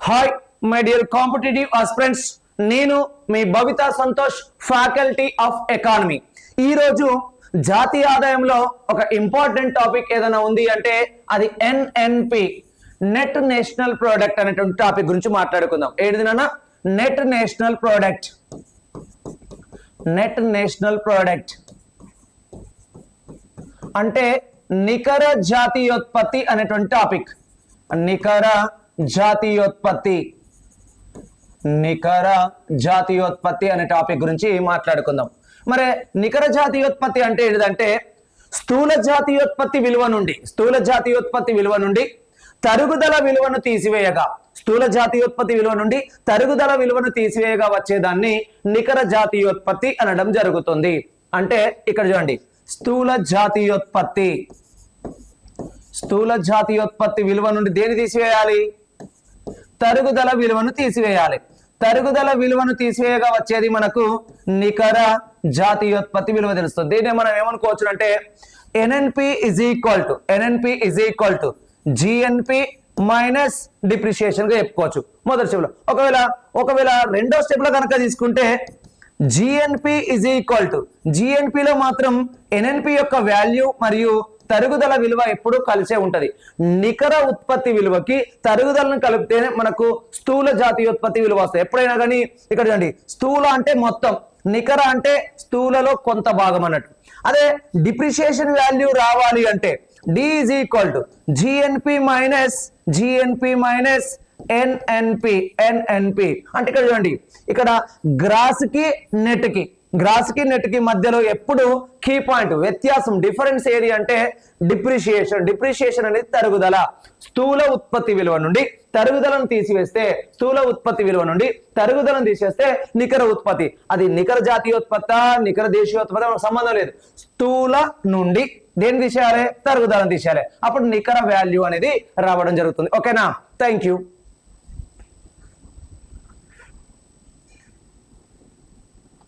Hi my dear competitive aspirants, నేను మీ భవితా Santosh, faculty of economy. ఈరోజు జాతీయ ఆదాయంలో ఒక ఇంపార్టెంట్ టాపిక్ ఏదైనా ఉంది అంటే అది ఎన్ఎన్పి, నెట్ నేషనల్ ప్రోడక్ట్ అనేటువంటి టాపిక్ గురించి మాట్లాడుకుందాం. ఏంటిది నాన్న? Net national product. Net national product అంటే నికర జాతీయోత్పత్తి అనేటువంటి టాపిక్. నికర జాతీయోత్పత్తి, నికర జాతీయోత్పత్తి అనే టాపిక్ గురించి మాట్లాడుకుందాం. మరి నికర జాతీయోత్పత్తి అంటే ఏంటంటే స్థూల జాతీయోత్పత్తి విలువ నుండి తరుగుదల విలువను తీసివేయగా, స్థూల జాతీయోత్పత్తి విలువ నుండి తరుగుదల విలువను తీసివేయగా వచ్చేదాన్ని నికర జాతీయోత్పత్తి అనడం జరుగుతుంది. అంటే ఇక్కడ చూడండి, స్థూల జాతీయోత్పత్తి విలువ నుండి దేని తీసివేయాలి? తరుగుదల విలువను తీసివేయాలి. తరుగుదల విలువను తీసివేయగా వచ్చేది మనకు నికర జాతీయోత్పత్తి విలువ తెలుస్తుంది. దీన్ని మనం ఏమనుకోవచ్చు అంటే NNP is equal to GNP minus depreciation గా చెప్పుకోవచ్చు మొదటి స్టెప్ లో. ఒకవేళ రెండో స్టెప్ లో కనుక తీసుకుంటే జిఎన్పి ఇజ్ ఈక్వల్ టు, జిఎన్పిలో మాత్రం ఎన్ఎన్పి యొక్క వాల్యూ మరియు తరుగుదల విలువ ఎప్పుడు కలిసే ఉంటది. నికర ఉత్పత్తి విలువకి తరుగుదలను కలిపితేనే మనకు స్థూల జాతీయోత్పత్తి విలువ వస్తుంది. ఎప్పుడైనా కానీ ఇక్కడ చూడండి, స్థూల అంటే మొత్తం, నికర అంటే స్థూలలో కొంత భాగం అన్నట్టు. అదే డిప్రిషియేషన్ వాల్యూ రావాలి అంటే D is equal to GNP minus NNP అంటే ఇక్కడ చూడండి, ఇక్కడ గ్రాస్ కి నెట్ కి మధ్యలో ఎప్పుడు కీ పాయింట్, వ్యత్యాసం, డిఫరెన్స్ ఏది అంటే డిప్రిషియేషన్ అనేది తరుగుదల. స్థూల ఉత్పత్తి విలువ నుండి తరుగుదలను తీసివేస్తే, నికర ఉత్పత్తి. అది నికర జాతీయోత్పత్తి, నికర దేశీయోత్పత్తి సంబంధం లేదు. స్థూల నుండి దేన్ని తీసేయాలి? తరుగుదలను తీసేయాలి. అప్పుడు నికర వాల్యూ అనేది రావడం జరుగుతుంది. ఓకేనా? Thank you.